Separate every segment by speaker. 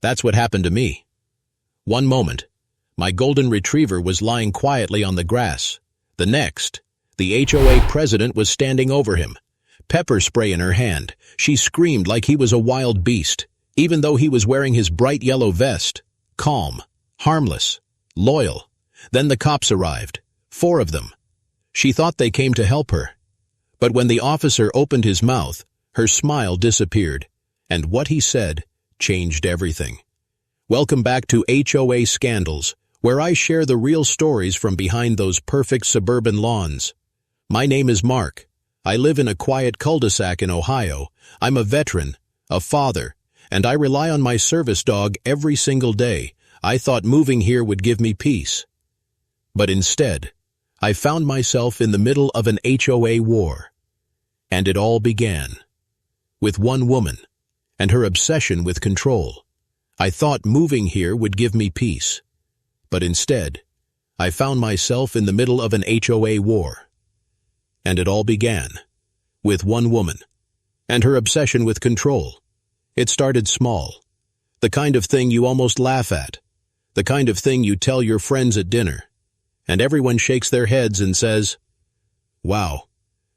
Speaker 1: That's what happened to me. One moment, my golden retriever was lying quietly on the grass. The next, the HOA president was standing over him, pepper spray in her hand. She screamed like he was a wild beast, even though he was wearing his bright yellow vest. Calm, harmless, loyal. Then the cops arrived, 4 of them. She thought they came to help her. But when the officer opened his mouth, her smile disappeared, and what he said changed everything. Welcome back to HOA Scandals, where I share the real stories from behind those perfect suburban lawns. My name is Mark. I live in a quiet cul-de-sac in Ohio. I'm a veteran, a father, and I rely on my service dog every single day. I thought moving here would give me peace. But instead, I found myself in the middle of an HOA war. And it all began with one woman and her obsession with control. I thought moving here would give me peace. But instead, I found myself in the middle of an HOA war. And it all began with one woman and her obsession with control. It started small, the kind of thing you almost laugh at, the kind of thing you tell your friends at dinner, and everyone shakes their heads and says, "Wow,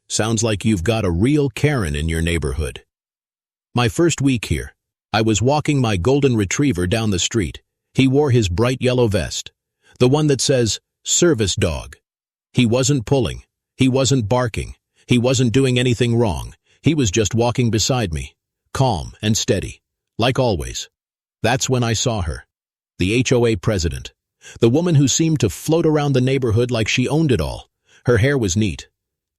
Speaker 1: sounds like you've got a real Karen in your neighborhood." My first week here, I was walking my golden retriever down the street. He wore his bright yellow vest, the one that says, "Service Dog." He wasn't pulling, he wasn't barking, he wasn't doing anything wrong. He was just walking beside me, calm and steady, like always. That's when I saw her, the HOA president, the woman who seemed to float around the neighborhood like she owned it all. Her hair was neat,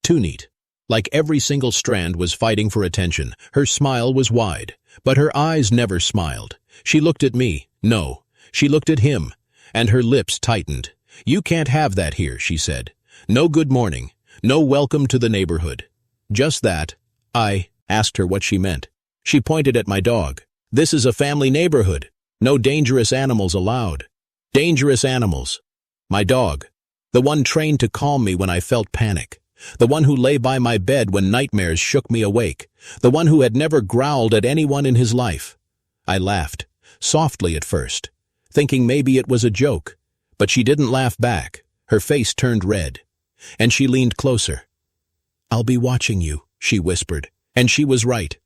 Speaker 1: too neat, like every single strand was fighting for attention. Her smile was wide, but her eyes never smiled. She looked at me. No, she looked at him, and her lips tightened. "You can't have that here," she said. "No good morning, no welcome to the neighborhood." Just that. I asked her what she meant. She pointed at my dog. "This is a family neighborhood. No dangerous animals allowed." Dangerous animals. My dog, the one trained to calm me when I felt panic, the one who lay by my bed when nightmares shook me awake, the one who had never growled at anyone in his life. I laughed, softly at first, thinking maybe it was a joke, but she didn't laugh back. Her face turned red, and she leaned closer. "I'll be watching you," she whispered, and she was right.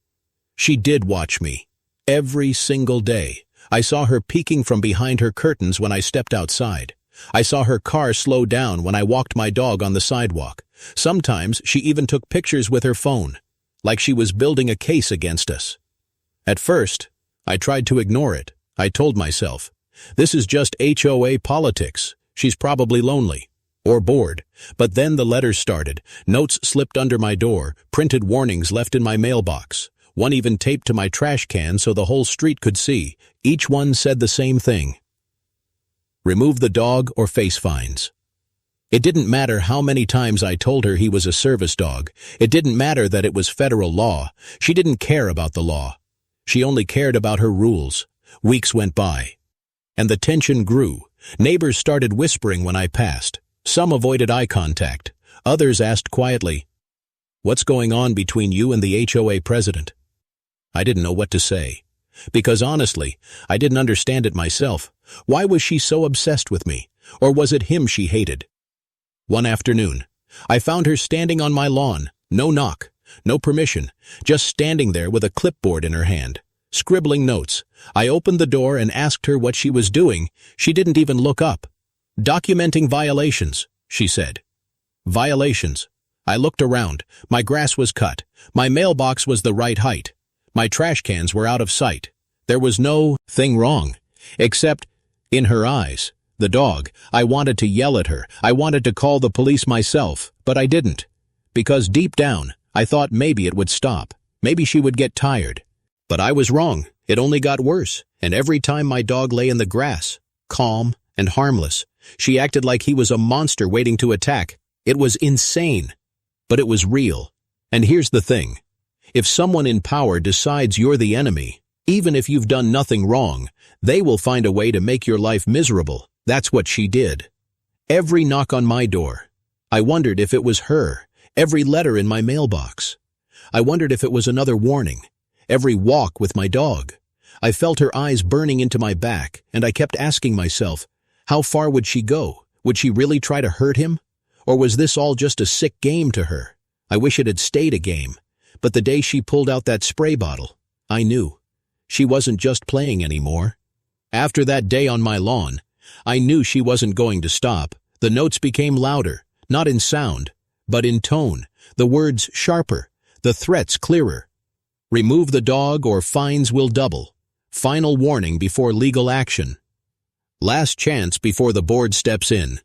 Speaker 1: She did watch me. Every single day, I saw her peeking from behind her curtains when I stepped outside. I saw her car slow down when I walked my dog on the sidewalk. Sometimes she even took pictures with her phone, like she was building a case against us. At first, I tried to ignore it. I told myself, this is just HOA politics. She's probably lonely or bored. But then the letters started. Notes slipped under my door, printed warnings left in my mailbox. One even taped to my trash can so the whole street could see. Each one said the same thing. Remove the dog or face fines. It didn't matter how many times I told her he was a service dog. It didn't matter that it was federal law. She didn't care about the law. She only cared about her rules. Weeks went by, and the tension grew. Neighbors started whispering when I passed. Some avoided eye contact. Others asked quietly, "What's going on between you and the HOA president?" I didn't know what to say, because honestly, I didn't understand it myself. Why was she so obsessed with me? Or was it him she hated? One afternoon, I found her standing on my lawn. No knock, no permission, just standing there with a clipboard in her hand, scribbling notes. I opened the door and asked her what she was doing. She didn't even look up. "Documenting violations," she said. Violations. I looked around. My grass was cut. My mailbox was the right height. My trash cans were out of sight. There was no thing wrong, except in her eyes. The dog. I wanted to yell at her. I wanted to call the police myself, but I didn't. Because deep down, I thought maybe it would stop. Maybe she would get tired. But I was wrong. It only got worse. And every time my dog lay in the grass, calm and harmless, she acted like he was a monster waiting to attack. It was insane. But it was real. And here's the thing. If someone in power decides you're the enemy, even if you've done nothing wrong, they will find a way to make your life miserable. That's what she did. Every knock on my door, I wondered if it was her. Every letter in my mailbox, I wondered if it was another warning. Every walk with my dog, I felt her eyes burning into my back, and I kept asking myself, how far would she go? Would she really try to hurt him? Or was this all just a sick game to her? I wish it had stayed a game. But the day she pulled out that spray bottle, I knew. She wasn't just playing anymore. After that day on my lawn, I knew she wasn't going to stop. The notes became louder, not in sound, but in tone. The words sharper, the threats clearer. Remove the dog or fines will double. Final warning before legal action. Last chance before the board steps in.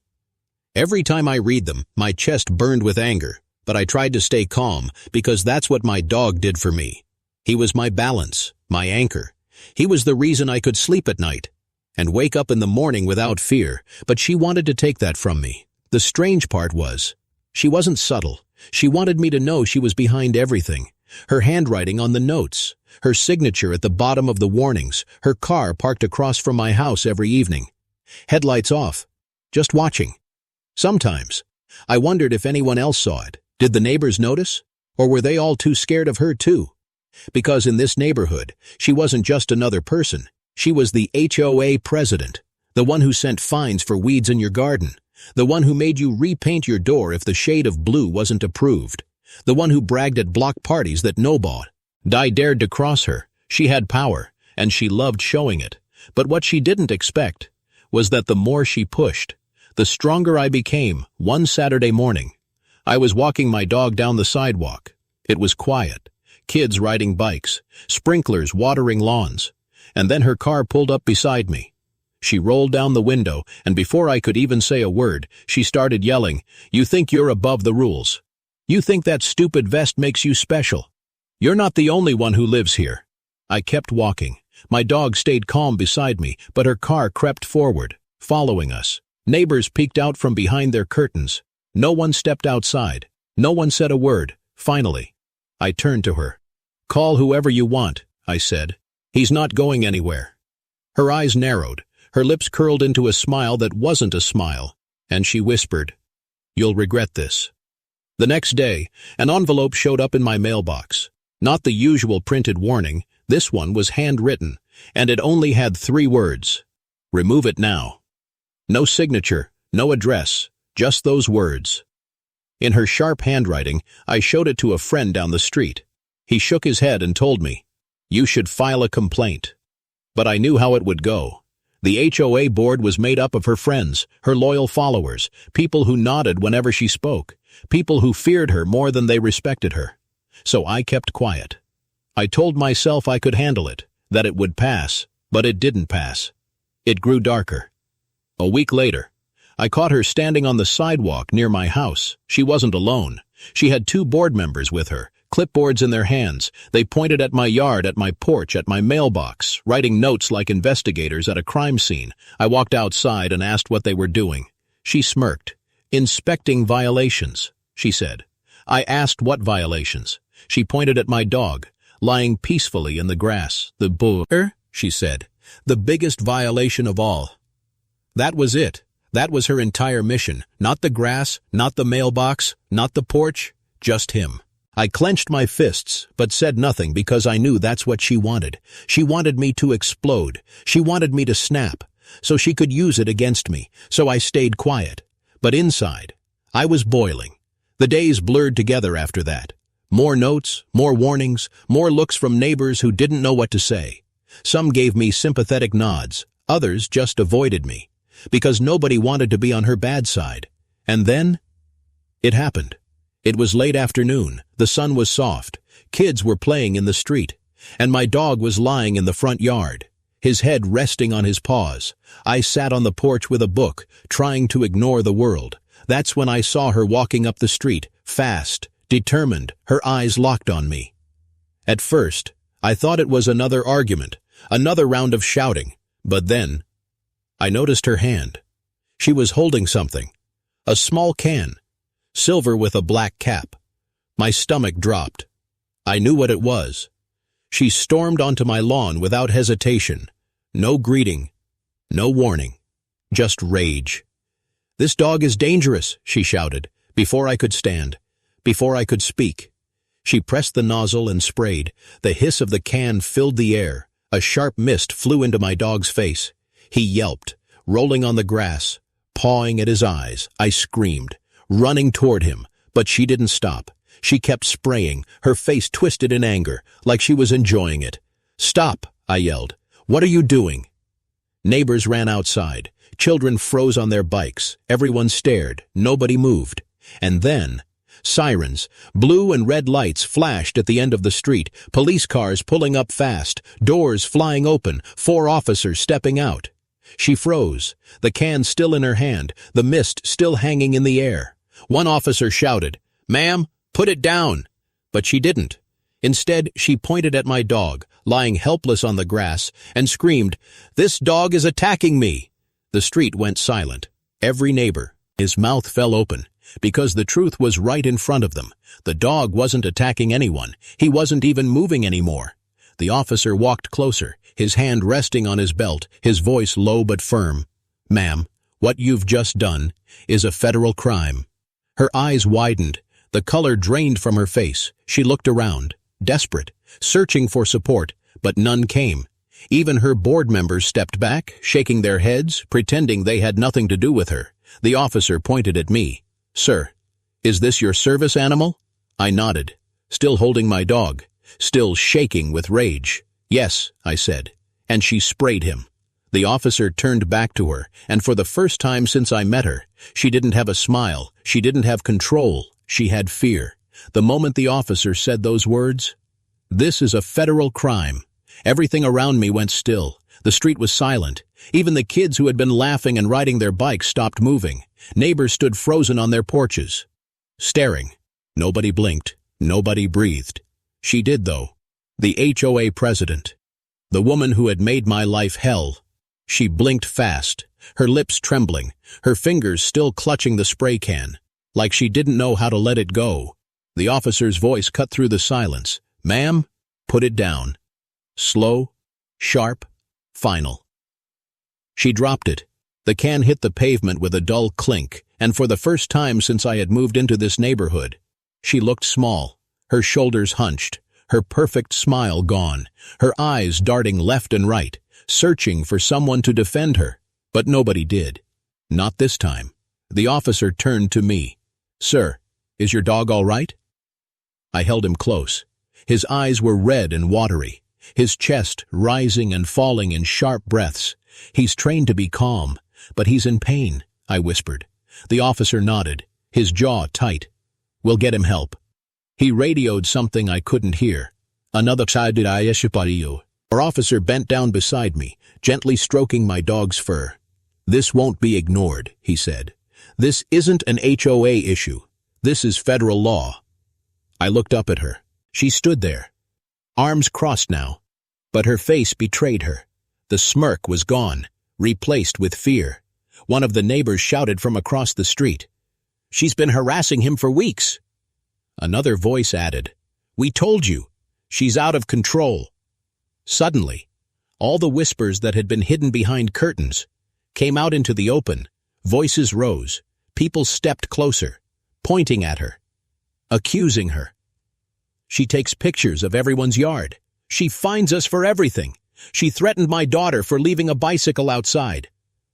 Speaker 1: Every time I read them, my chest burned with anger, but I tried to stay calm because that's what my dog did for me. He was my balance, my anchor. He was the reason I could sleep at night and wake up in the morning without fear, but she wanted to take that from me. The strange part was, she wasn't subtle. She wanted me to know she was behind everything. Her handwriting on the notes, her signature at the bottom of the warnings, her car parked across from my house every evening. Headlights off, just watching. Sometimes, I wondered if anyone else saw it. Did the neighbors notice? Or were they all too scared of her too? Because in this neighborhood, she wasn't just another person. She was the HOA president, the one who sent fines for weeds in your garden, the one who made you repaint your door if the shade of blue wasn't approved, the one who bragged at block parties that nobody dared to cross her. She had power, and she loved showing it. But what she didn't expect was that the more she pushed, the stronger I became. One Saturday morning, I was walking my dog down the sidewalk. It was quiet, kids riding bikes, sprinklers watering lawns, and then her car pulled up beside me. She rolled down the window, and before I could even say a word, she started yelling, "You think you're above the rules? You think that stupid vest makes you special? You're not the only one who lives here." I kept walking. My dog stayed calm beside me, but her car crept forward, following us. Neighbors peeked out from behind their curtains. No one stepped outside. No one said a word. Finally, I turned to her. "Call whoever you want," I said. "He's not going anywhere." Her eyes narrowed. Her lips curled into a smile that wasn't a smile, and she whispered, "You'll regret this." The next day, an envelope showed up in my mailbox. Not the usual printed warning. This one was handwritten, and it only had 3 words. "Remove it now." No signature, no address, just those words. In her sharp handwriting, I showed it to a friend down the street. He shook his head and told me, "You should file a complaint." But I knew how it would go. The HOA board was made up of her friends, her loyal followers, people who nodded whenever she spoke, people who feared her more than they respected her. So I kept quiet. I told myself I could handle it, that it would pass, but it didn't pass. It grew darker. A week later, I caught her standing on the sidewalk near my house. She wasn't alone. She had 2 board members with her, clipboards in their hands. They pointed at my yard, at my porch, at my mailbox, writing notes like investigators at a crime scene. I walked outside and asked what they were doing. She smirked. "Inspecting violations," she said. I asked what violations. She pointed at my dog, lying peacefully in the grass. "The booger," she said. "The biggest violation of all." That was it. That was her entire mission. Not the grass, not the mailbox, not the porch, just him. I clenched my fists, but said nothing because I knew that's what she wanted. She wanted me to explode. She wanted me to snap, so she could use it against me. So I stayed quiet. But inside, I was boiling. The days blurred together after that. More notes, more warnings, more looks from neighbors who didn't know what to say. Some gave me sympathetic nods. Others just avoided me, because nobody wanted to be on her bad side. And then, it happened. It was late afternoon, the sun was soft, kids were playing in the street, and my dog was lying in the front yard, his head resting on his paws. I sat on the porch with a book, trying to ignore the world. That's when I saw her walking up the street, fast, determined, her eyes locked on me. At first, I thought it was another argument, another round of shouting, but then I noticed her hand. She was holding something, a small can, silver with a black cap. My stomach dropped. I knew what it was. She stormed onto my lawn without hesitation. No greeting, no warning, just rage. "This dog is dangerous," she shouted, before I could stand, before I could speak. She pressed the nozzle and sprayed. The hiss of the can filled the air. A sharp mist flew into my dog's face. He yelped, rolling on the grass, pawing at his eyes. I screamed, running toward him, but she didn't stop. She kept spraying, her face twisted in anger, like she was enjoying it. "Stop," I yelled. "What are you doing?" Neighbors ran outside. Children froze on their bikes. Everyone stared. Nobody moved. And then, sirens, blue and red lights flashed at the end of the street, police cars pulling up fast, doors flying open, 4 officers stepping out. She froze, the can still in her hand, the mist still hanging in the air. One officer shouted, "Ma'am, put it down." But she didn't. Instead, she pointed at my dog, lying helpless on the grass, and screamed, "This dog is attacking me." The street went silent. Every neighbor, his mouth fell open, because the truth was right in front of them. The dog wasn't attacking anyone. He wasn't even moving anymore. The officer walked closer, his hand resting on his belt, his voice low but firm. "Ma'am, what you've just done is a federal crime." Her eyes widened. The color drained from her face. She looked around, desperate, searching for support, but none came. Even her board members stepped back, shaking their heads, pretending they had nothing to do with her. The officer pointed at me. "Sir, is this your service animal?" I nodded, still holding my dog, still shaking with rage. "Yes," I said, and she sprayed him. The officer turned back to her, and for the first time since I met her, she didn't have a smile, she didn't have control, she had fear. The moment the officer said those words, "This is a federal crime," everything around me went still. The street was silent. Even the kids who had been laughing and riding their bikes stopped moving. Neighbors stood frozen on their porches, staring. Nobody blinked. Nobody breathed. She did, though. The HOA president. The woman who had made my life hell. She blinked fast, her lips trembling, her fingers still clutching the spray can, like she didn't know how to let it go. The officer's voice cut through the silence. "Ma'am, put it down." Slow, sharp, final. She dropped it. The can hit the pavement with a dull clink, and for the first time since I had moved into this neighborhood, she looked small, her shoulders hunched, her perfect smile gone, her eyes darting left and right, searching for someone to defend her. But nobody did. Not this time. The officer turned to me. "Sir, is your dog all right?" I held him close. His eyes were red and watery, his chest rising and falling in sharp breaths. "He's trained to be calm, but he's in pain," I whispered. The officer nodded, his jaw tight. "We'll get him help." He radioed something I couldn't hear. "Another side did I eshipariyo." Our officer bent down beside me, gently stroking my dog's fur. "This won't be ignored," he said. "This isn't an HOA issue. This is federal law." I looked up at her. She stood there, arms crossed now, but her face betrayed her. The smirk was gone, replaced with fear. One of the neighbors shouted from across the street, "She's been harassing him for weeks." Another voice added, "We told you, she's out of control." Suddenly, all the whispers that had been hidden behind curtains came out into the open. Voices rose. People stepped closer, pointing at her, accusing her. "She takes pictures of everyone's yard. She fines us for everything. She threatened my daughter for leaving a bicycle outside."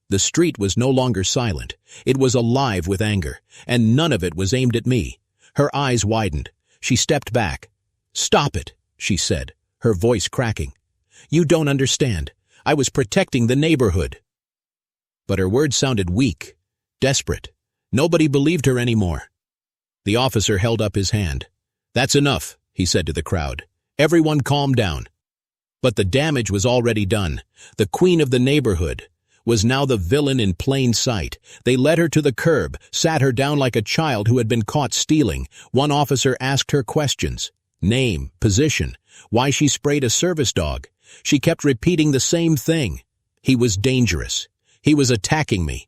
Speaker 1: The street was no longer silent. It was alive with anger, and none of it was aimed at me. Her eyes widened. She stepped back. "Stop it," she said, her voice cracking. "You don't understand. I was protecting the neighborhood." But her words sounded weak, desperate. Nobody believed her anymore. The officer held up his hand. "That's enough," he said to the crowd. "Everyone calm down." But the damage was already done. The queen of the neighborhood was now the villain in plain sight. They led her to the curb, sat her down like a child who had been caught stealing. One officer asked her questions. Name, position, why she sprayed a service dog. She kept repeating the same thing. He was dangerous. He was attacking me.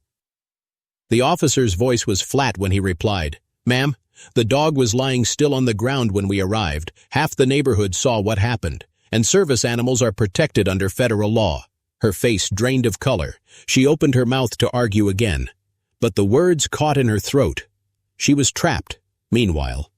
Speaker 1: The officer's voice was flat when he replied, "Ma'am, the dog was lying still on the ground when we arrived. Half the neighborhood saw what happened, and service animals are protected under federal law." Her face drained of color. She opened her mouth to argue again, but the words caught in her throat. She was trapped. Meanwhile,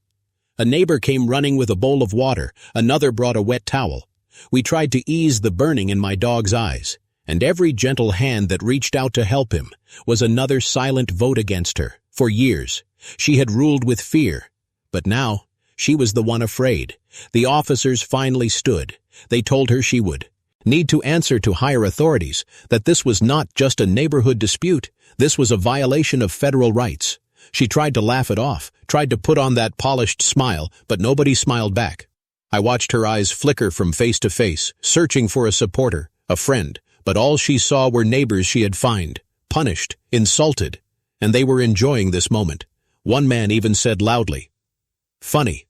Speaker 1: a neighbor came running with a bowl of water. Another brought a wet towel. We tried to ease the burning in my dog's eyes, and every gentle hand that reached out to help him was another silent vote against her. For years, she had ruled with fear, but now she was the one afraid. The officers finally stood. They told her she would need to answer to higher authorities, that this was not just a neighborhood dispute, this was a violation of federal rights. She tried to laugh it off, tried to put on that polished smile, but nobody smiled back. I watched her eyes flicker from face to face, searching for a supporter, a friend, but all she saw were neighbors she had fined, punished, insulted, and they were enjoying this moment. One man even said loudly, "Funny.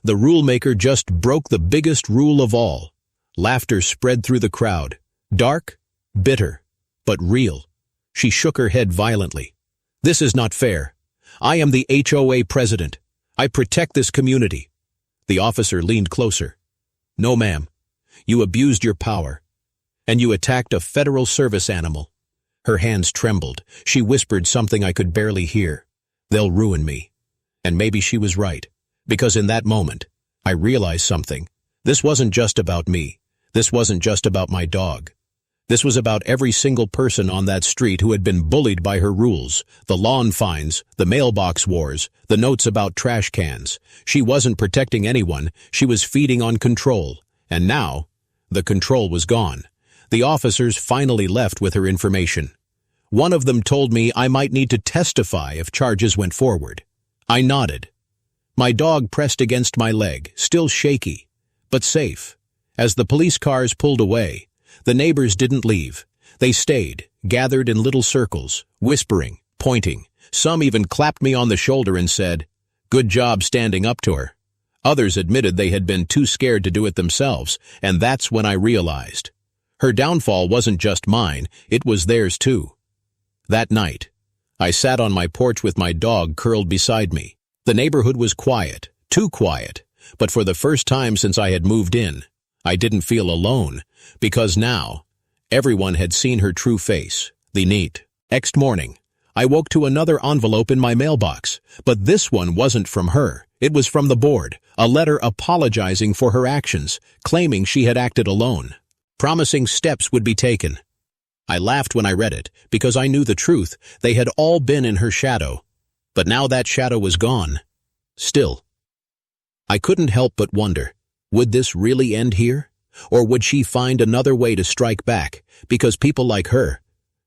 Speaker 1: The rulemaker just broke the biggest rule of all." Laughter spread through the crowd. Dark, bitter, but real. She shook her head violently. "This is not fair. I am the HOA president. I protect this community." The officer leaned closer. "No, ma'am. You abused your power. And you attacked a federal service animal." Her hands trembled. She whispered something I could barely hear. "They'll ruin me." And maybe she was right. Because in that moment, I realized something. This wasn't just about me. This wasn't just about my dog. This was about every single person on that street who had been bullied by her rules, the lawn fines, the mailbox wars, the notes about trash cans. She wasn't protecting anyone, she was feeding on control. And now, the control was gone. The officers finally left with her information. One of them told me I might need to testify if charges went forward. I nodded. My dog pressed against my leg, still shaky, but safe. As the police cars pulled away, the neighbors didn't leave. They stayed, gathered in little circles, whispering, pointing. Some even clapped me on the shoulder and said, "Good job standing up to her." Others admitted they had been too scared to do it themselves, and that's when I realized. Her downfall wasn't just mine, it was theirs too. That night, I sat on my porch with my dog curled beside me. The neighborhood was quiet, too quiet, but for the first time since I had moved in, I didn't feel alone, because now, everyone had seen her true face, the neat. Next morning, I woke to another envelope in my mailbox, but this one wasn't from her. It was from the board, a letter apologizing for her actions, claiming she had acted alone, promising steps would be taken. I laughed when I read it, because I knew the truth. They had all been in her shadow. But now that shadow was gone. Still, I couldn't help but wonder, would this really end here? Or would she find another way to strike back? Because people like her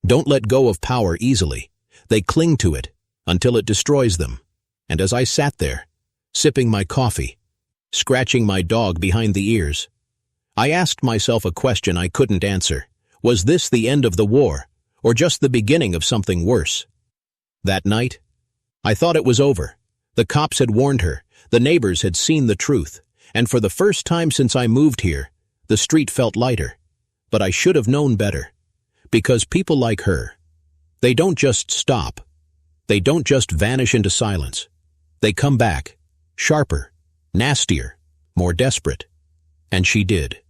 Speaker 1: don't let go of power easily. They cling to it until it destroys them. And as I sat there, sipping my coffee, scratching my dog behind the ears, I asked myself a question I couldn't answer. Was this the end of the war, or just the beginning of something worse? That night, I thought it was over. The cops had warned her, the neighbors had seen the truth, and for the first time since I moved here, the street felt lighter. But I should have known better. Because people like her, they don't just stop. They don't just vanish into silence. They come back, sharper, nastier, more desperate. And she did.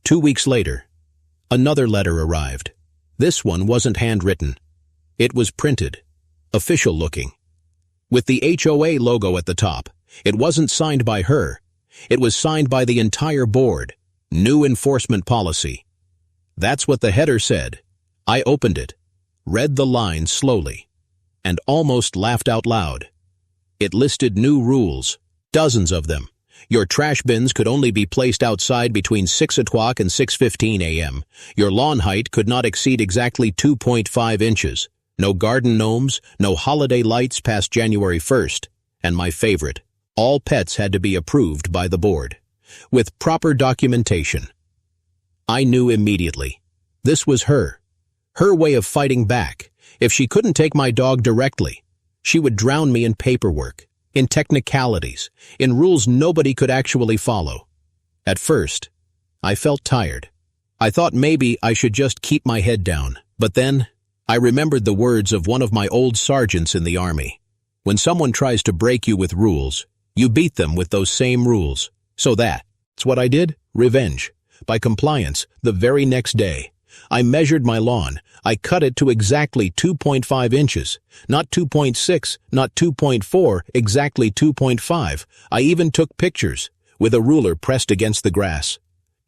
Speaker 1: 2 weeks later, another letter arrived. This one wasn't handwritten. It was printed, official-looking, with the HOA logo at the top. It wasn't signed by her. It was signed by the entire board. New enforcement policy. That's what the header said. I opened it, read the lines slowly, and almost laughed out loud. It listed new rules, dozens of them. Your trash bins could only be placed outside between 6 o'clock and 6:15 a.m. Your lawn height could not exceed exactly 2.5 inches. No garden gnomes, no holiday lights past January 1st. And my favorite, all pets had to be approved by the board, with proper documentation. I knew immediately. This was her way of fighting back. If she couldn't take my dog directly, she would drown me in paperwork, in technicalities, in rules nobody could actually follow. At first, I felt tired. I thought maybe I should just keep my head down, but then I remembered the words of one of my old sergeants in the Army. When someone tries to break you with rules, you beat them with those same rules. So that's what I did. Revenge. By compliance, the very next day, I measured my lawn. I cut it to exactly 2.5 inches. Not 2.6, not 2.4, exactly 2.5. I even took pictures. with a ruler pressed against the grass.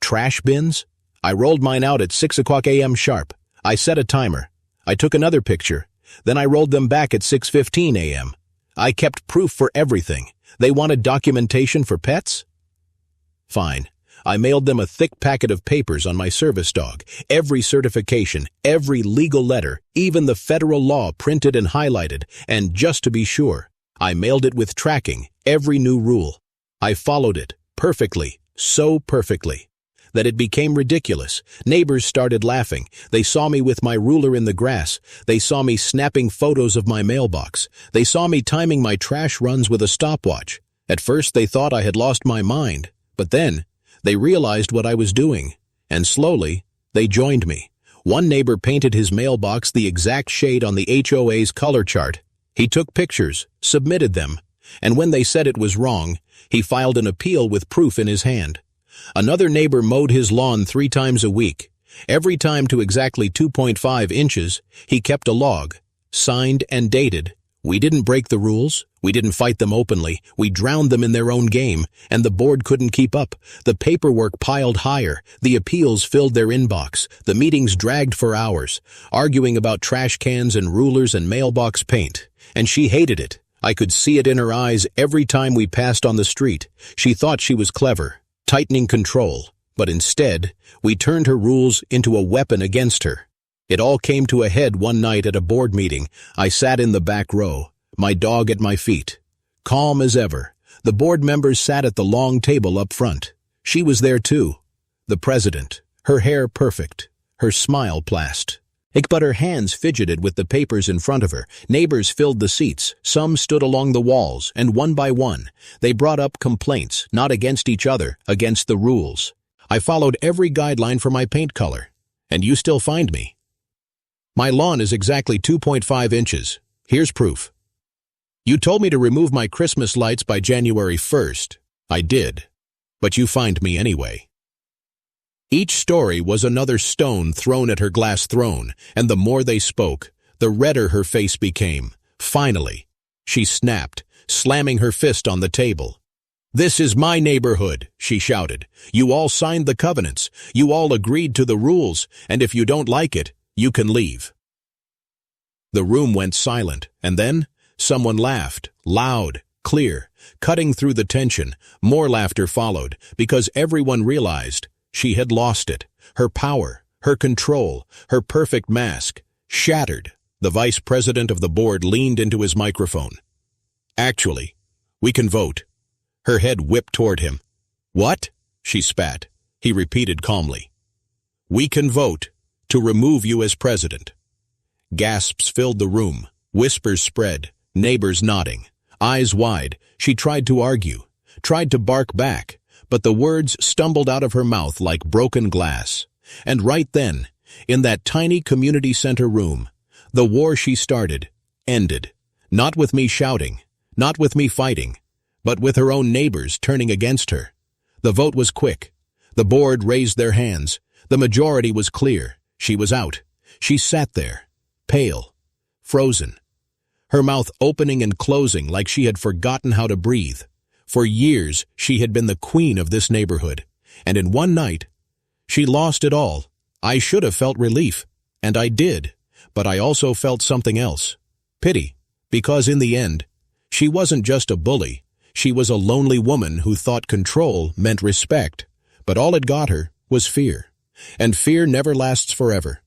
Speaker 1: Trash bins? I rolled mine out at 6 o'clock a.m. sharp. I set a timer. I took another picture. Then I rolled them back at 6:15 a.m. I kept proof for everything. They wanted documentation for pets? Fine. I mailed them a thick packet of papers on my service dog, every certification, every legal letter, even the federal law printed and highlighted, and just to be sure, I mailed it with tracking, every new rule. I followed it, perfectly, so perfectly, that it became ridiculous. Neighbors started laughing. They saw me with my ruler in the grass. They saw me snapping photos of my mailbox. They saw me timing my trash runs with a stopwatch. At first they thought I had lost my mind, but then they realized what I was doing, and slowly, they joined me. One neighbor painted his mailbox the exact shade on the HOA's color chart. He took pictures, submitted them, and when they said it was wrong, he filed an appeal with proof in his hand. Another neighbor mowed his lawn 3 times a week. Every time to exactly 2.5 inches, he kept a log, signed and dated. We didn't break the rules. We didn't fight them openly. We drowned them in their own game, and the board couldn't keep up. The paperwork piled higher. The appeals filled their inbox. The meetings dragged for hours, arguing about trash cans and rulers and mailbox paint. And she hated it. I could see it in her eyes every time we passed on the street. She thought she was clever, tightening control, but instead, we turned her rules into a weapon against her. It all came to a head one night at a board meeting. I sat in the back row, my dog at my feet. Calm as ever, the board members sat at the long table up front. She was there too, the president, her hair perfect, her smile plast. But her hands fidgeted with the papers in front of her. Neighbors filled the seats. Some stood along the walls, and one by one, they brought up complaints, not against each other, against the rules. I followed every guideline for my paint color, and you still find me. My lawn is exactly 2.5 inches. Here's proof. You told me to remove my Christmas lights by January 1st. I did. But you find me anyway. Each story was another stone thrown at her glass throne, and the more they spoke, the redder her face became. Finally, she snapped, slamming her fist on the table. "This is my neighborhood," she shouted. "You all signed the covenants. You all agreed to the rules, and if you don't like it, you can leave." The room went silent, and then someone laughed, loud, clear, cutting through the tension. More laughter followed, because everyone realized she had lost it. Her power, her control, her perfect mask, shattered. The vice president of the board leaned into his microphone. "Actually, we can vote." Her head whipped toward him. "What?" she spat. He repeated calmly. "We can vote to remove you as president." Gasps filled the room. Whispers spread. Neighbors nodding. Eyes wide, she tried to argue, tried to bark back, but the words stumbled out of her mouth like broken glass. And right then, in that tiny community center room, the war she started ended. Not with me shouting, not with me fighting, but with her own neighbors turning against her. The vote was quick. The board raised their hands. The majority was clear. She was out. She sat there, pale, frozen, her mouth opening and closing like she had forgotten how to breathe. For years, she had been the queen of this neighborhood, and in one night, she lost it all. I should have felt relief, and I did, but I also felt something else. Pity, because in the end, she wasn't just a bully. She was a lonely woman who thought control meant respect, but all it got her was fear. And fear never lasts forever.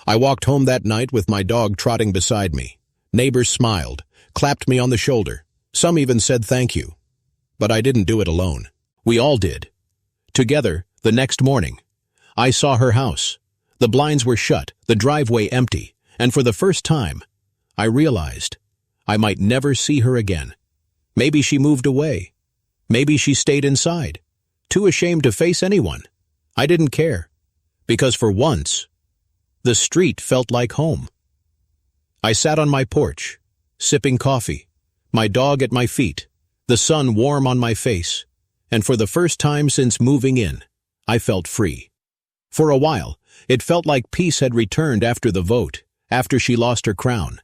Speaker 1: I walked home that night with my dog trotting beside me. Neighbors smiled, clapped me on the shoulder. Some even said thank you. But I didn't do it alone. We all did. Together, the next morning, I saw her house. The blinds were shut, the driveway empty, and for the first time, I realized I might never see her again. Maybe she moved away. Maybe she stayed inside, too ashamed to face anyone. I didn't care. Because for once, the street felt like home. I sat on my porch, sipping coffee, my dog at my feet, the sun warm on my face, and for the first time since moving in, I felt free. For a while, it felt like peace had returned after the vote, after she lost her crown.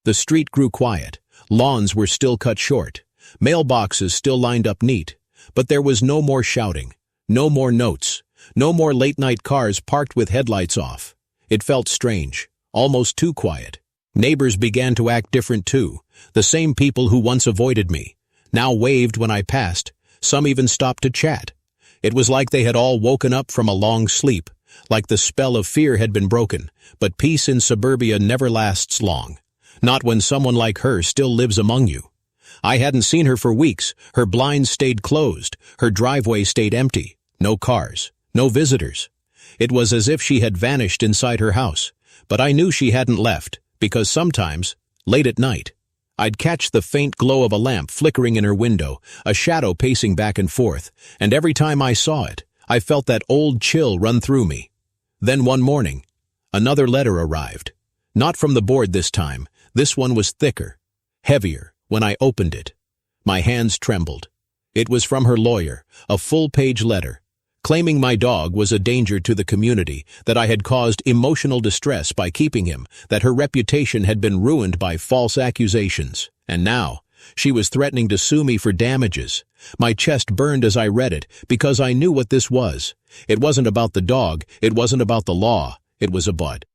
Speaker 1: The street grew quiet, lawns were still cut short, mailboxes still lined up neat, But there was no more shouting, no more notes, no more late-night cars parked with headlights off. It felt strange, almost too quiet. Neighbors began to act different too. The same people who once avoided me now waved when I passed. Some even stopped to chat. It was like they had all woken up from a long sleep, like the spell of fear had been broken. But peace in suburbia never lasts long. Not when someone like her still lives among you. I hadn't seen her for weeks. Her blinds stayed closed. Her driveway stayed empty. No cars. No visitors. It was as if she had vanished inside her house. But I knew she hadn't left, because sometimes, late at night, I'd catch the faint glow of a lamp flickering in her window, a shadow pacing back and forth, and every time I saw it, I felt that old chill run through me. Then one morning, another letter arrived. Not from the board this time. This one was thicker, heavier. When I opened it, my hands trembled. It was from her lawyer, a full-page letter, claiming my dog was a danger to the community, that I had caused emotional distress by keeping him, that her reputation had been ruined by false accusations. And now, she was threatening to sue me for damages. My chest burned as I read it, because I knew what this was. It wasn't about the dog, it wasn't about the law, it was about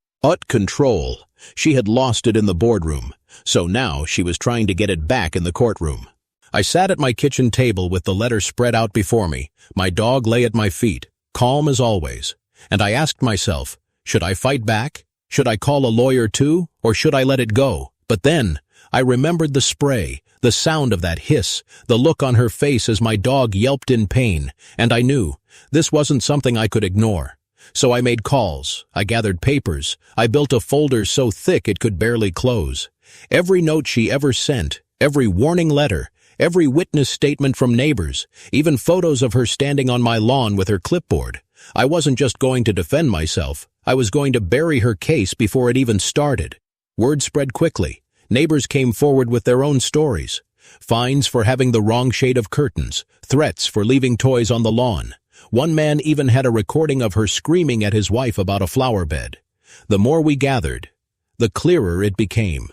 Speaker 1: control. She had lost it in the boardroom, so now she was trying to get it back in the courtroom. I sat at my kitchen table with the letter spread out before me. My dog lay at my feet, calm as always. And I asked myself, should I fight back? Should I call a lawyer too? Or should I let it go? But then, I remembered the spray, the sound of that hiss, the look on her face as my dog yelped in pain, and I knew this wasn't something I could ignore. So I made calls, I gathered papers, I built a folder so thick it could barely close. Every note she ever sent, every warning letter, every witness statement from neighbors, even photos of her standing on my lawn with her clipboard. I wasn't just going to defend myself, I was going to bury her case before it even started. Word spread quickly. Neighbors came forward with their own stories. Fines for having the wrong shade of curtains, threats for leaving toys on the lawn. One man even had a recording of her screaming at his wife about a flower bed. The more we gathered, the clearer it became.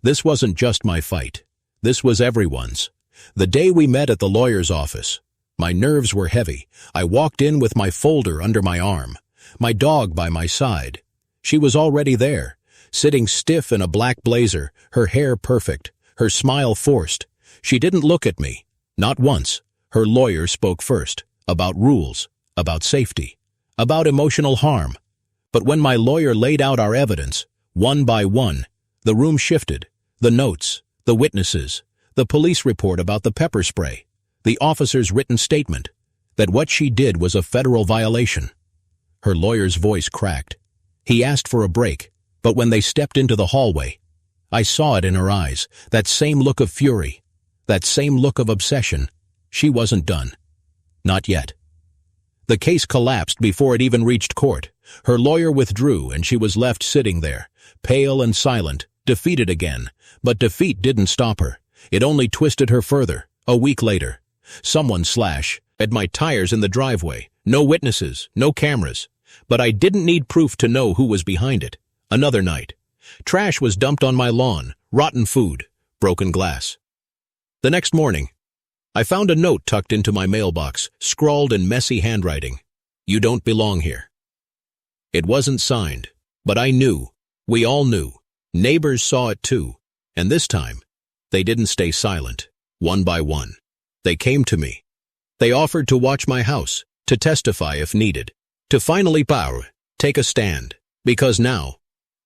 Speaker 1: This wasn't just my fight. This was everyone's. The day we met at the lawyer's office, my nerves were heavy. I walked in with my folder under my arm, my dog by my side. She was already there, sitting stiff in a black blazer, her hair perfect, her smile forced. She didn't look at me, not once. Her lawyer spoke first, about rules, about safety, about emotional harm. But when my lawyer laid out our evidence, one by one, the room shifted. The notes, the witnesses, the police report about the pepper spray, the officer's written statement, that what she did was a federal violation. Her lawyer's voice cracked. He asked for a break, but when they stepped into the hallway, I saw it in her eyes, that same look of fury, that same look of obsession. She wasn't done. Not yet. The case collapsed before it even reached court. Her lawyer withdrew and she was left sitting there, pale and silent, defeated again. But defeat didn't stop her. It only twisted her further. A week later, someone slashed at my tires in the driveway. No witnesses, no cameras. But I didn't need proof to know who was behind it. Another night. Trash was dumped on my lawn, rotten food, broken glass. The next morning, I found a note tucked into my mailbox, scrawled in messy handwriting. You don't belong here. It wasn't signed, but I knew. We all knew. Neighbors saw it too. And this time, they didn't stay silent. One by one, they came to me. They offered to watch my house, to testify if needed, to finally take a stand. Because now,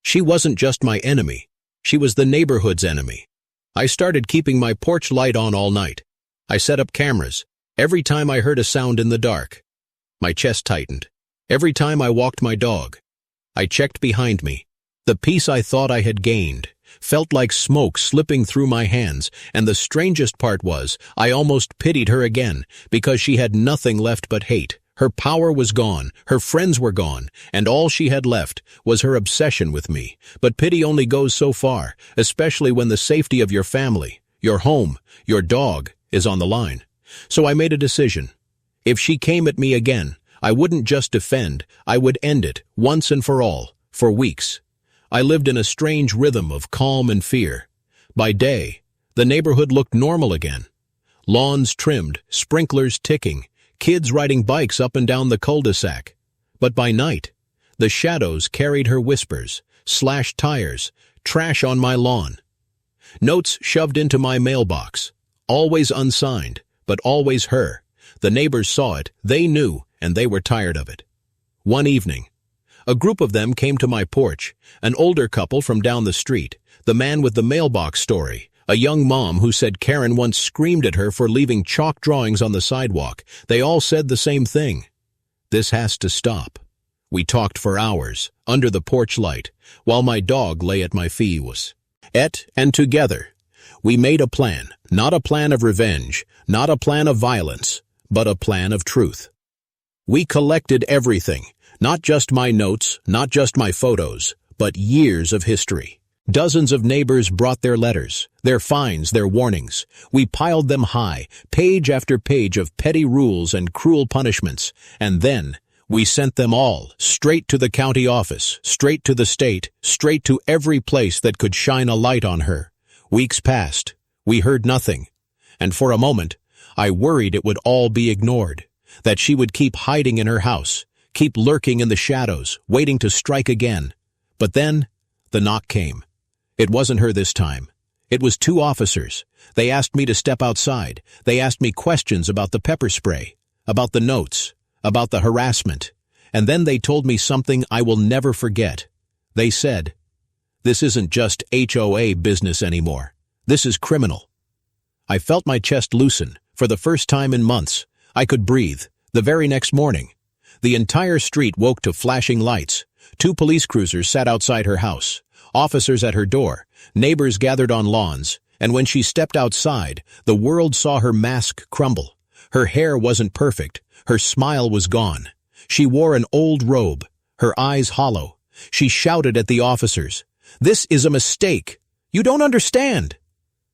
Speaker 1: she wasn't just my enemy. She was the neighborhood's enemy. I started keeping my porch light on all night. I set up cameras. Every time I heard a sound in the dark, my chest tightened. Every time I walked my dog, I checked behind me. The peace I thought I had gained felt like smoke slipping through my hands, and the strangest part was, I almost pitied her again, because she had nothing left but hate. Her power was gone, her friends were gone, and all she had left was her obsession with me. But pity only goes so far, especially when the safety of your family, your home, your dog, is on the line. So I made a decision. If she came at me again, I wouldn't just defend, I would end it, once and for all. For weeks, I lived in a strange rhythm of calm and fear. By day, the neighborhood looked normal again. Lawns trimmed, sprinklers ticking, kids riding bikes up and down the cul-de-sac. But by night, the shadows carried her whispers, slashed tires, trash on my lawn. Notes shoved into my mailbox, always unsigned, but always her. The neighbors saw it, they knew, and they were tired of it. One evening, a group of them came to my porch, an older couple from down the street, the man with the mailbox story, a young mom who said Karen once screamed at her for leaving chalk drawings on the sidewalk. They all said the same thing. This has to stop. We talked for hours, under the porch light, while my dog lay at my feet. And together, we made a plan, not a plan of revenge, not a plan of violence, but a plan of truth. We collected everything, not just my notes, not just my photos, but years of history. Dozens of neighbors brought their letters, their fines, their warnings. We piled them high, page after page of petty rules and cruel punishments, and then we sent them all straight to the county office, straight to the state, straight to every place that could shine a light on her. Weeks passed. We heard nothing. And for a moment, I worried it would all be ignored, that she would keep hiding in her house, keep lurking in the shadows, waiting to strike again. But then, the knock came. It wasn't her this time. It was two officers. They asked me to step outside. They asked me questions about the pepper spray, about the notes, about the harassment. And then they told me something I will never forget. They said, "This isn't just HOA business anymore. This is criminal." I felt my chest loosen. For the first time in months, I could breathe. The very next morning, the entire street woke to flashing lights. 2 police cruisers sat outside her house, officers at her door, neighbors gathered on lawns, and when she stepped outside, the world saw her mask crumble. Her hair wasn't perfect. Her smile was gone. She wore an old robe, her eyes hollow. She shouted at the officers, "This is a mistake. You don't understand."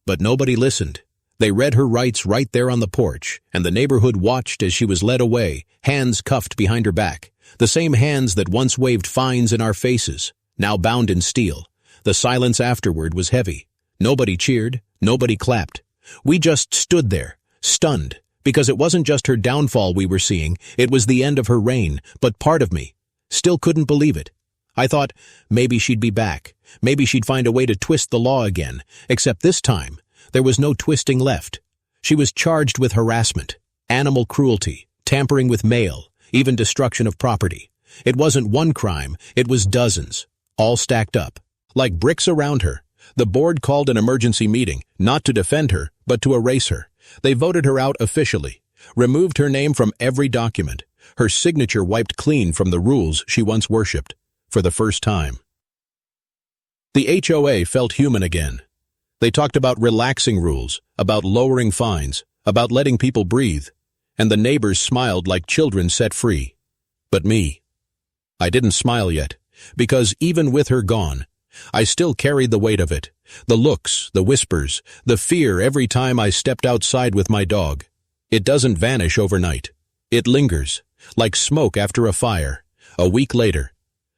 Speaker 1: But nobody listened. They read her rights right there on the porch, and the neighborhood watched as she was led away, hands cuffed behind her back. The same hands that once waved fines in our faces, now bound in steel. The silence afterward was heavy. Nobody cheered, nobody clapped. We just stood there, stunned, because it wasn't just her downfall we were seeing, it was the end of her reign, but part of me still couldn't believe it. I thought maybe she'd be back, maybe she'd find a way to twist the law again, except this time, there was no twisting left. She was charged with harassment, animal cruelty, tampering with mail, even destruction of property. It wasn't one crime, it was dozens, all stacked up, like bricks around her. The board called an emergency meeting, not to defend her, but to erase her. They voted her out officially, removed her name from every document, her signature wiped clean from the rules she once worshipped, for the first time. The HOA felt human again. They talked about relaxing rules, about lowering fines, about letting people breathe, and the neighbors smiled like children set free. But me, I didn't smile yet, because even with her gone, I still carried the weight of it, the looks, the whispers, the fear every time I stepped outside with my dog. It doesn't vanish overnight. It lingers, like smoke after a fire. A week later,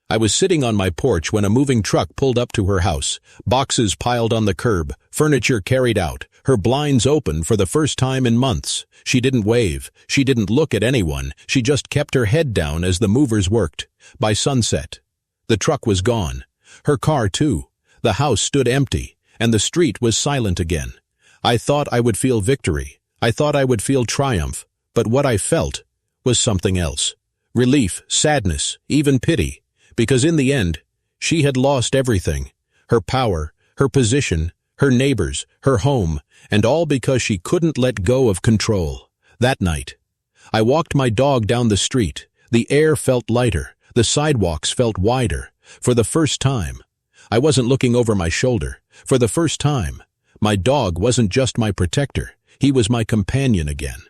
Speaker 1: I was sitting on my porch when a moving truck pulled up to her house, boxes piled on the curb, furniture carried out, her blinds open for the first time in months. She didn't wave, she didn't look at anyone, she just kept her head down as the movers worked. By sunset, the truck was gone. Her car too. The house stood empty, and the street was silent again. I thought I would feel victory. I thought I would feel triumph, but what I felt was something else. Relief, sadness, even pity. Because in the end, she had lost everything. Her power, her position, her neighbors, her home, and all because she couldn't let go of control. That night, I walked my dog down the street. The air felt lighter. The sidewalks felt wider. For the first time, I wasn't looking over my shoulder. For the first time, my dog wasn't just my protector. He was my companion again.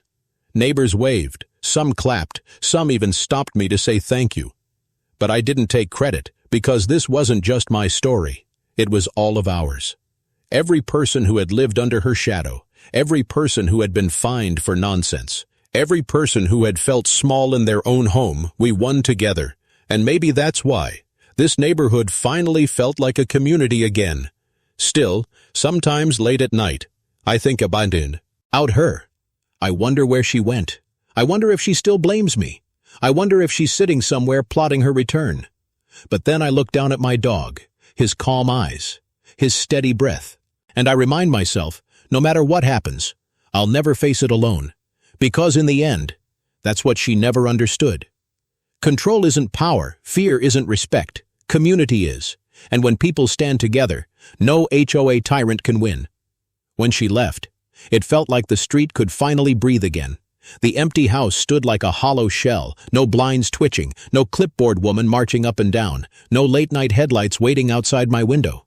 Speaker 1: Neighbors waved. Some clapped. Some even stopped me to say thank you. But I didn't take credit, because this wasn't just my story. It was all of ours. Every person who had lived under her shadow, every person who had been fined for nonsense, every person who had felt small in their own home, we won together. And maybe that's why this neighborhood finally felt like a community again. Still, sometimes late at night, I think about her. I wonder where she went. I wonder if she still blames me. I wonder if she's sitting somewhere plotting her return. But then I look down at my dog, his calm eyes, his steady breath, and I remind myself, no matter what happens, I'll never face it alone. Because in the end, that's what she never understood. Control isn't power, fear isn't respect, community is. And when people stand together, no HOA tyrant can win. When she left, it felt like the street could finally breathe again. The empty house stood like a hollow shell, no blinds twitching, no clipboard woman marching up and down, no late-night headlights waiting outside my window.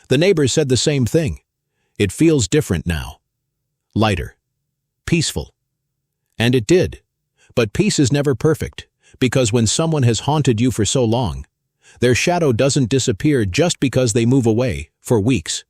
Speaker 1: The neighbors said the same thing. It feels different now. Lighter. Peaceful. And it did. But peace is never perfect, because when someone has haunted you for so long, their shadow doesn't disappear just because they move away for weeks.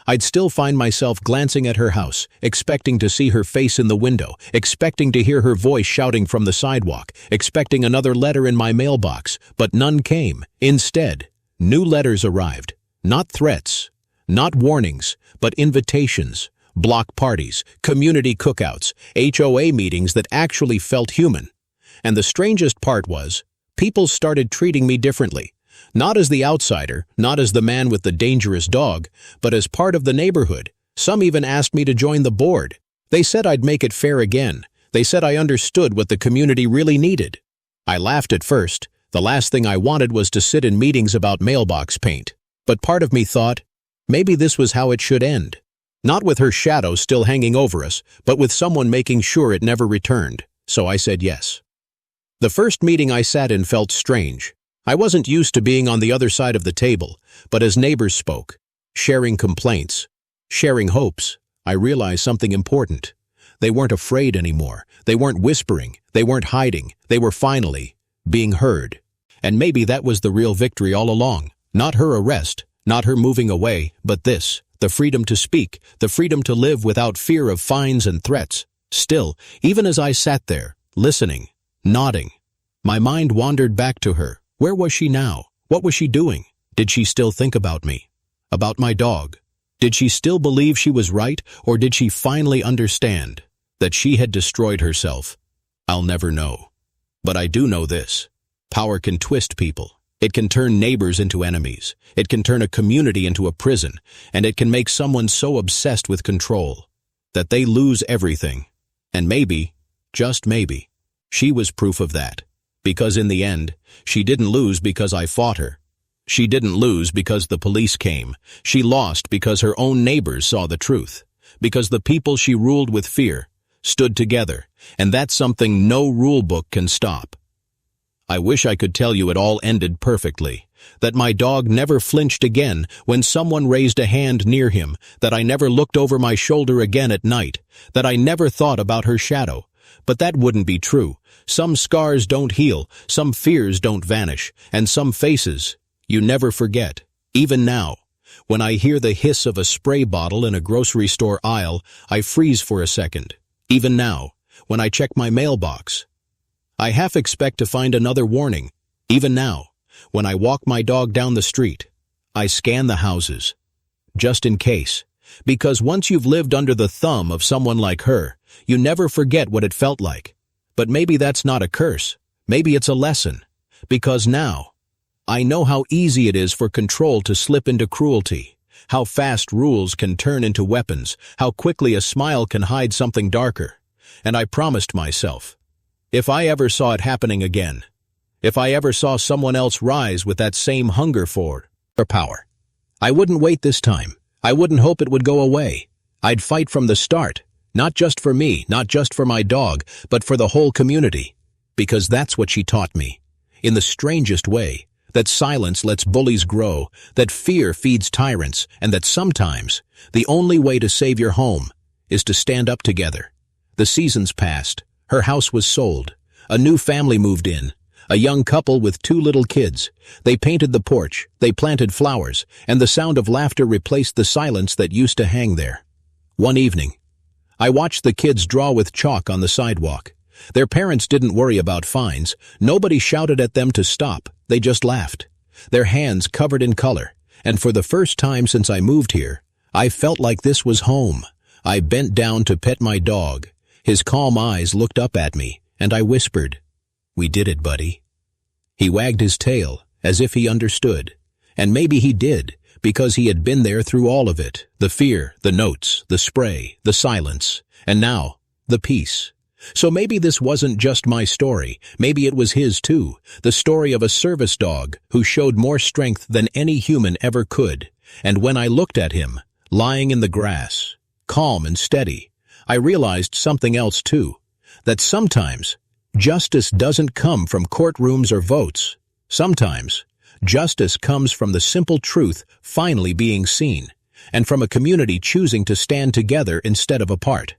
Speaker 1: I'd still find myself glancing at her house, expecting to see her face in the window, expecting to hear her voice shouting from the sidewalk, expecting another letter in my mailbox, but none came. Instead, new letters arrived. Not threats, not warnings, but invitations, block parties, community cookouts, HOA meetings that actually felt human. And the strangest part was, people started treating me differently. Not as the outsider, not as the man with the dangerous dog, but as part of the neighborhood. Some even asked me to join the board. They said I'd make it fair again. They said I understood what the community really needed. I laughed at first. The last thing I wanted was to sit in meetings about mailbox paint. But part of me thought, maybe this was how it should end. Not with her shadow still hanging over us, but with someone making sure it never returned. So I said yes. The first meeting I sat in felt strange. I wasn't used to being on the other side of the table, but as neighbors spoke, sharing complaints, sharing hopes, I realized something important. They weren't afraid anymore. They weren't whispering. They weren't hiding. They were finally being heard. And maybe that was the real victory all along. Not her arrest, not her moving away, but this, the freedom to speak, the freedom to live without fear of fines and threats. Still, even as I sat there, listening, nodding, my mind wandered back to her. Where was she now? What was she doing? Did she still think about me? About my dog? Did she still believe she was right, or did she finally understand that she had destroyed herself? I'll never know. But I do know this. Power can twist people. It can turn neighbors into enemies. It can turn a community into a prison, and it can make someone so obsessed with control that they lose everything. And maybe, just maybe, she was proof of that. Because in the end, she didn't lose because I fought her. She didn't lose because the police came. She lost because her own neighbors saw the truth. Because the people she ruled with fear stood together, and that's something no rule book can stop. I wish I could tell you it all ended perfectly, that my dog never flinched again when someone raised a hand near him, that I never looked over my shoulder again at night, that I never thought about her shadow. But that wouldn't be true. Some scars don't heal, some fears don't vanish, and some faces you never forget. Even now, when I hear the hiss of a spray bottle in a grocery store aisle, I freeze for a second. Even now, when I check my mailbox, I half expect to find another warning. Even now, when I walk my dog down the street, I scan the houses, just in case. Because once you've lived under the thumb of someone like her, you never forget what it felt like. But maybe that's not a curse. Maybe it's a lesson. Because now, I know how easy it is for control to slip into cruelty, how fast rules can turn into weapons, how quickly a smile can hide something darker. And I promised myself, if I ever saw it happening again, if I ever saw someone else rise with that same hunger for power, I wouldn't wait this time. I wouldn't hope it would go away. I'd fight from the start, not just for me, not just for my dog, but for the whole community. Because that's what she taught me, in the strangest way, that silence lets bullies grow, that fear feeds tyrants, and that sometimes the only way to save your home is to stand up together. The seasons passed. Her house was sold. A new family moved in. A young couple with 2 little kids. They painted the porch, they planted flowers, and the sound of laughter replaced the silence that used to hang there. One evening, I watched the kids draw with chalk on the sidewalk. Their parents didn't worry about fines. Nobody shouted at them to stop. They just laughed. Their hands covered in color. And for the first time since I moved here, I felt like this was home. I bent down to pet my dog, His calm eyes looked up at me, and I whispered, "We did it, buddy." He wagged his tail, as if he understood. And maybe he did, because he had been there through all of it. The fear, the notes, the spray, the silence, and now, the peace. So maybe this wasn't just my story. Maybe it was his too. The story of a service dog who showed more strength than any human ever could. And when I looked at him, lying in the grass, calm and steady, I realized something else too. That sometimes, justice doesn't come from courtrooms or votes. Sometimes, justice comes from the simple truth finally being seen, and from a community choosing to stand together instead of apart.